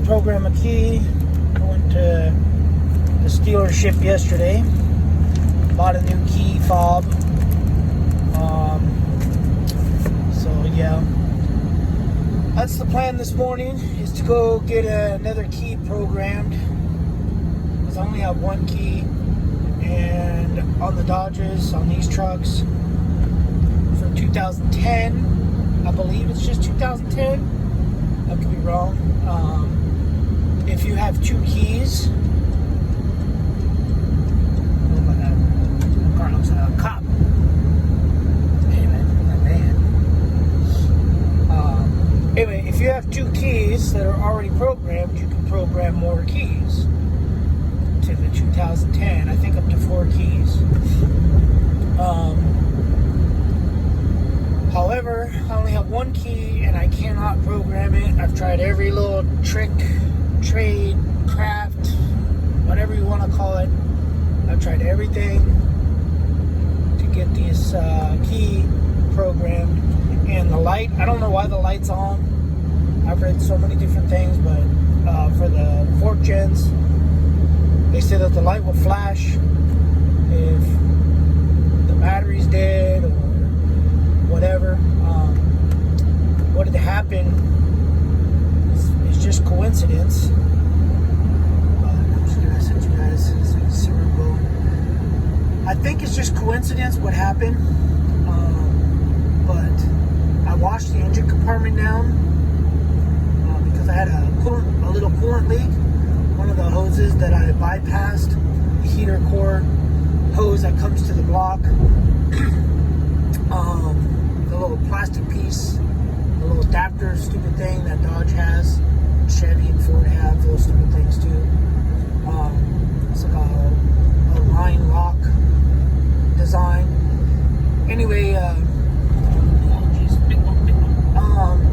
program a key. I went to the dealership yesterday, bought a new key fob. So yeah, that's the plan this morning, is to go get another key programmed, because I only have one key, and on the Dodges, on these trucks, for 2010, I believe it's just 2010, I could be wrong. If you have two keys, the car looks like a cop. Anyway, if you have two keys that are already programmed, you can program more keys to the 2010. I think up to 4 keys. However, I only have one key and I cannot program it. I've tried every little trick, trade, craft, whatever you want to call it. I've tried everything to get this key programmed. And the light, I don't know why the light's on. I've read so many different things, but for the 4th gens, they say that the light will flash if the battery's dead or whatever. What had happened is just coincidence. I'm just gonna send you guys so you can see where I'm going. I think it's just coincidence what happened, but I washed the engine compartment down because I had a little coolant leak. One of the hoses that I bypassed, the heater core hose that comes to the block, the little plastic piece, the little adapter stupid thing that Dodge has, Chevy and Ford have those stupid things too. It's like a line lock design. Anyway,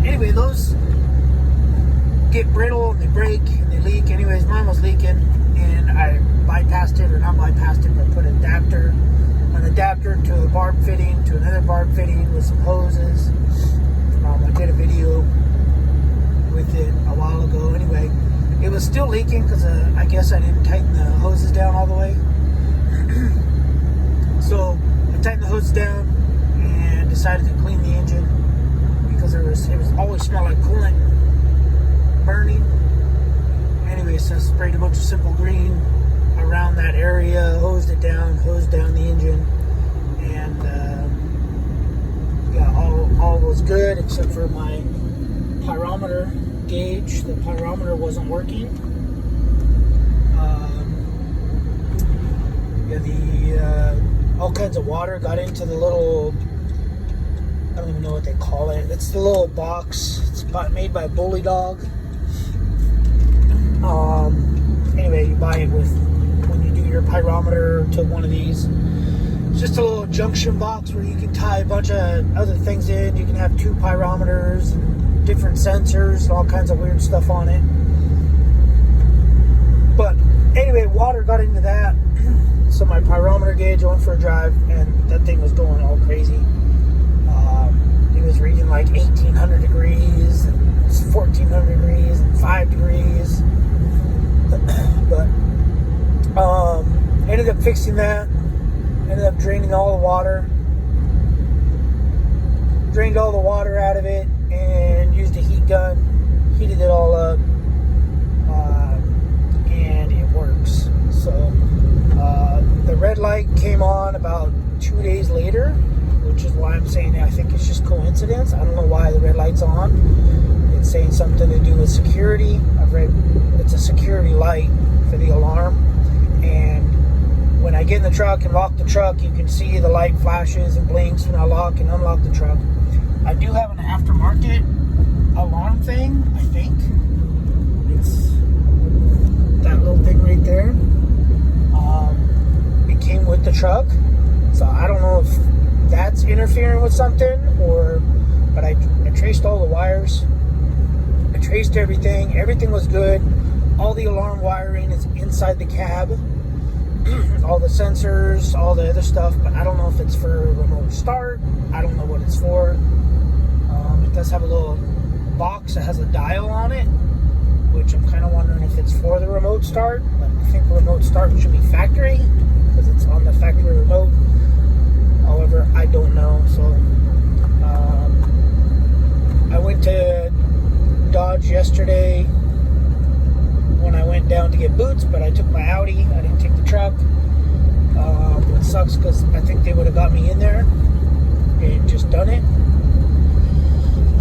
anyway, those get brittle and they break and they leak. Anyways, mine was leaking and I bypassed it, or not bypassed it, but put an adapter to a barb fitting, to another barb fitting with some hoses. I did a video with it a while ago. Anyway, it was still leaking because I guess I didn't tighten the hoses down all the way. So I tightened the hoses down and decided to clean the engine, because it was always smelled like coolant burning. Anyway, so I sprayed a bunch of Simple Green around that area, hosed down the engine, and yeah, all was good except for my pyrometer gauge. The pyrometer wasn't working. All kinds of water got into the little, I don't even know what they call it. It's the little box. It's made by Bully Dog. Anyway, you buy it when you do your pyrometer to one of these. It's just a little junction box where you can tie a bunch of other things in. You can have 2 pyrometers and different sensors and all kinds of weird stuff on it. But anyway, water got into that. So my pyrometer gauge went for a drive and that thing was going all crazy. It was reading like 1800 degrees and 1400 degrees and 5 degrees. But ended up fixing that. Ended up draining all the water. Drained all the water out of it and used a heat gun. Heated it all up. And it works. So the red light came on about 2 days later, which is why I'm saying I think it's just coincidence. I don't know why the red light's on. It's saying something to do with security. I've read it's a security light for the alarm. And when I get in the truck and lock the truck, you can see the light flashes and blinks when I lock and unlock the truck. I do have an aftermarket alarm thing, I think. It's that little thing right there. It came with the truck. So I don't know if that's interfering with something, but I traced all the wires. I traced everything. Everything was good. All the alarm wiring is inside the cab. All the sensors, all the other stuff, but I don't know if it's for remote start. I don't know what it's for. It does have a little box that has a dial on it, which I'm kind of remote start, but I think remote start should be factory because it's on the factory remote. However, I don't know. So I went to Dodge yesterday when I went down to get boots, but I took my Audi. I didn't take the truck. It sucks because I think they would have got me in there and just done it.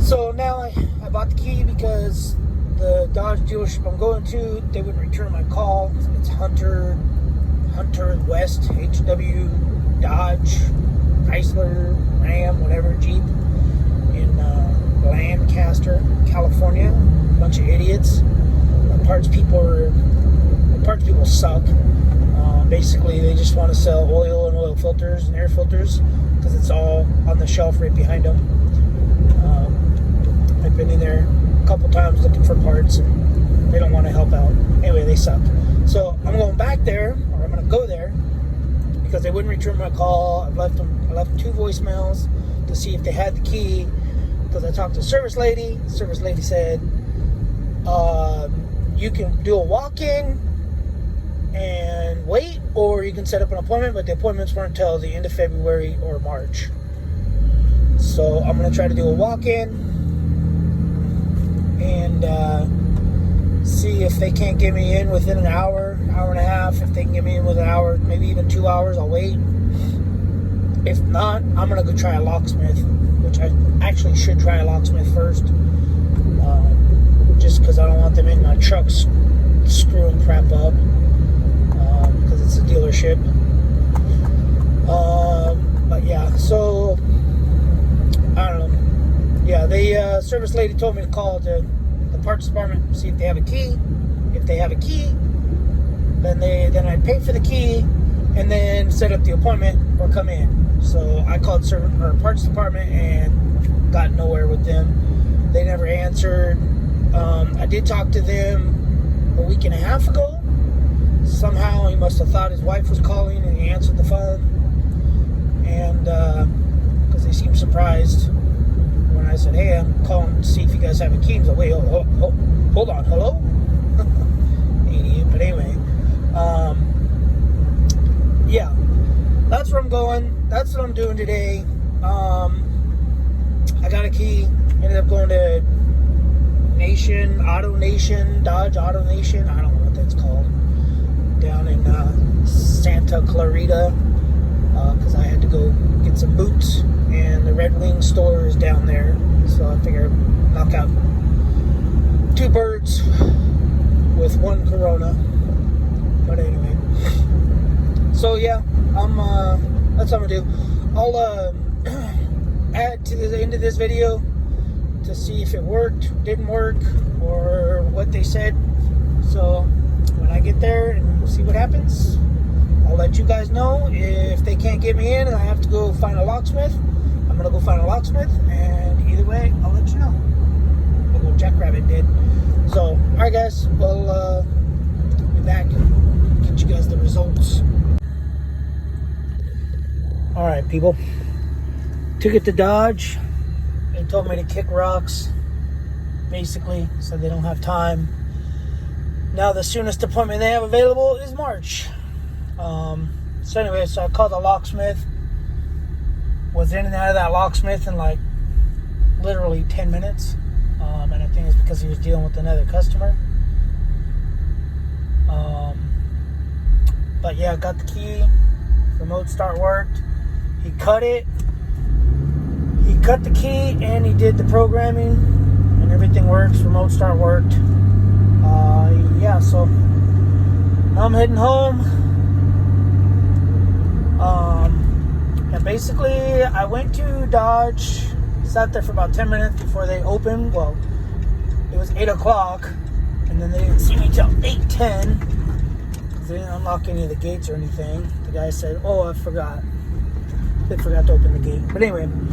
So now I bought the key because the Dodge dealership I'm going to, they would return my call. It's Hunter West, HW, Dodge, Chrysler, Ram, whatever, Jeep in Lancaster, California. A bunch of idiots. The parts people suck. Basically, they just want to sell oil and oil filters and air filters because it's all on the shelf right behind them. I've been in there a couple times looking for parts and they don't want to help out. Anyway, they suck. So I'm going back there, or I'm going to go there because they wouldn't return my call. I left 2 voicemails to see if they had the key because I talked to the service lady. The service lady said, you can do a walk-in and wait, or you can set up an appointment, but the appointments weren't until the end of February or March. So I'm going to try to do a walk-in and see if they can't get me in within an hour and a half. If they can get me in within an hour, maybe even 2 hours, I'll wait. If not, I'm going to go try a locksmith, which I actually should try a locksmith first, just because I don't want them in my trucks screwing crap up, because it's a dealership. But yeah, so I don't know. Yeah, the service lady told me to call the parts department, see if they have a key. If they have a key, then I'd pay for the key and then set up the appointment or come in. So I called parts department and got nowhere with them. They never answered. I did talk to them a week and a half ago. Somehow he must have thought his wife was calling and he answered the phone. And because they seemed surprised when I said, hey, I'm calling to see if you guys have a key. He's like, wait, hold on, hello? Idiot. But anyway, yeah, that's where I'm going. That's what I'm doing today. I got a key. Ended up going to Dodge Auto Nation. I don't know what that's called. Down in Santa Clarita. Because I had to go get some boots. And the Red Wing store is down there. So I figured knock out 2 birds with 1 Corona. But anyway. So yeah, that's what I'm gonna do. I'll add to the end of this video to see if it worked, didn't work, or what they said. So when I get there and see what happens, I'll let you guys know. If they can't get me in and I have to go find a locksmith, I'm gonna go find a locksmith, and either way, I'll let you know. The little jackrabbit did. So, alright guys, we'll be back and get you guys the results. Alright people, took it to Dodge. They told me to kick rocks, basically, so they don't have time. Now the soonest appointment they have available is March. So anyway, so I called the locksmith. Was in and out of that locksmith in like literally 10 minutes. And I think it's because he was dealing with another customer. But yeah, got the key. Remote start worked. He cut it. He cut the key and he did the programming and everything works. Remote start worked. Yeah, so I'm heading home. And basically I went to Dodge, sat there for about 10 minutes before they opened. Well, it was 8 o'clock and then they didn't see me till 8:10 because they didn't unlock any of the gates or anything. The guy said, oh, I forgot. They forgot to open the gate. But anyway, and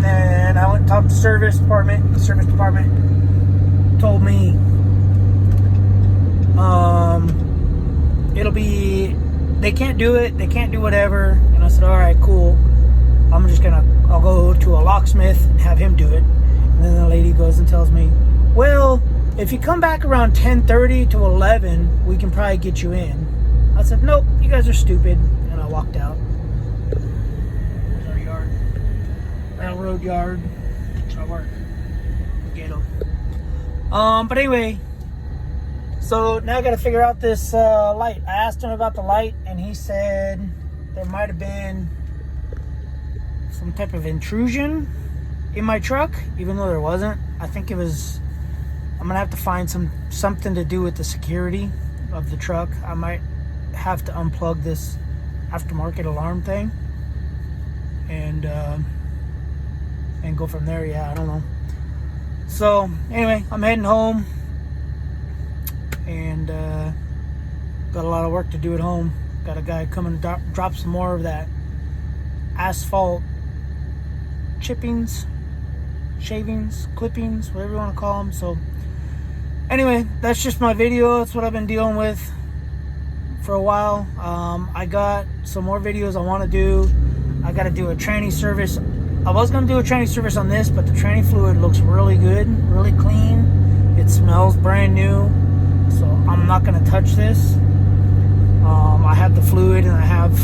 then I went and talked to the service department. The service department told me it'll be, they can't do it, they can't do whatever. And I said, all right, cool. I'll go to a locksmith and have him do it. And then the lady goes and tells me, well, if you come back around 10:30 to 11, we can probably get you in. I said, nope, you guys are stupid. And I walked out. There's our yard. Railroad yard. That's our work. Ghetto. But anyway, so now I got to figure out this light. I asked him about the light, and he said there might have been some type of intrusion in my truck, even though there wasn't. I think it was. I'm gonna have to find something to do with the security of the truck. I might have to unplug this aftermarket alarm thing and go from there. Yeah, I don't know. So anyway, I'm heading home and got a lot of work to do at home. Got a guy coming to drop some more of that asphalt chippings, shavings, clippings, whatever you want to call them. So anyway, that's just my video. That's what I've been dealing with for a while. I got some more videos I want to do. I got to do a tranny service. I was going to do a tranny service on this, but the tranny fluid looks really good, really clean. It smells brand new, so I'm not going to touch this. I have the fluid and I have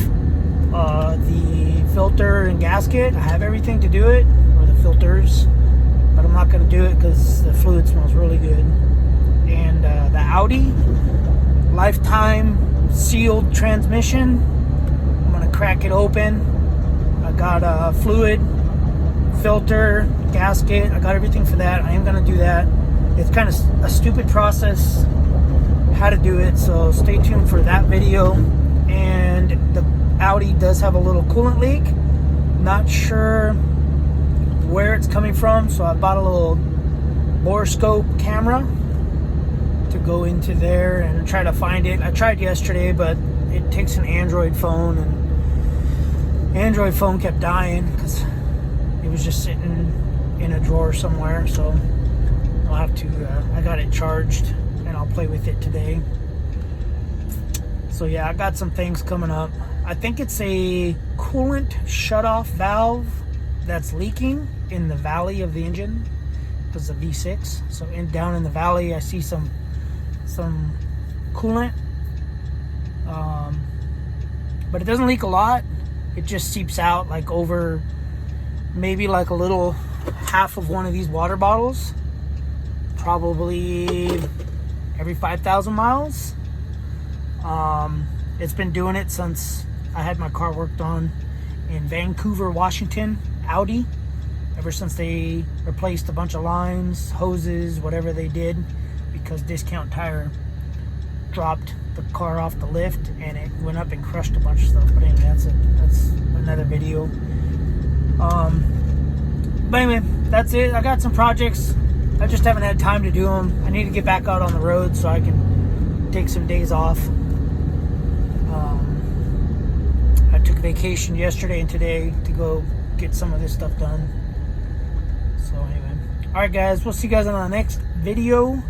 the filter and gasket. I have everything to do it, or the filters, but I'm not going to do it because the fluid smells really good. And the Audi lifetime sealed transmission, I'm going to crack it open. I got a fluid, filter, gasket. I got everything for that. I am going to do that. It's kind of a stupid process how to do it, so stay tuned for that video. And the Audi does have a little coolant leak. Not sure where it's coming from, so I bought a little borescope camera to go into there and try to find it. I tried yesterday, but it takes an Android phone, and Android phone kept dying because it was just sitting in a drawer somewhere. So I'll have to I got it charged and I'll play with it today. So yeah, I got some things coming up. I think it's a coolant shutoff valve that's leaking in the valley of the engine because of V6. So down in the valley, I see some coolant, but it doesn't leak a lot. It just seeps out like over maybe like a little half of one of these water bottles, probably every 5,000 miles. It's been doing it since I had my car worked on in Vancouver, Washington, Audi. Ever since they replaced a bunch of lines, hoses, whatever they did, because Discount Tire dropped the car off the lift and it went up and crushed a bunch of stuff. But anyway, that's another video. But anyway, that's it. I got some projects. I just haven't had time to do them. I need to get back out on the road so I can take some days off. I took vacation yesterday and today to go get some of this stuff done. So anyway, all right guys, we'll see you guys on the next video.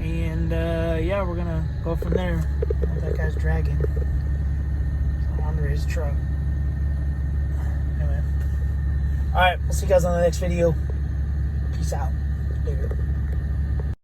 And yeah, we're gonna go from there. Oh, that guy's dragging under his truck. Anyway, all right, we'll see you guys on the next video. Peace out. Later.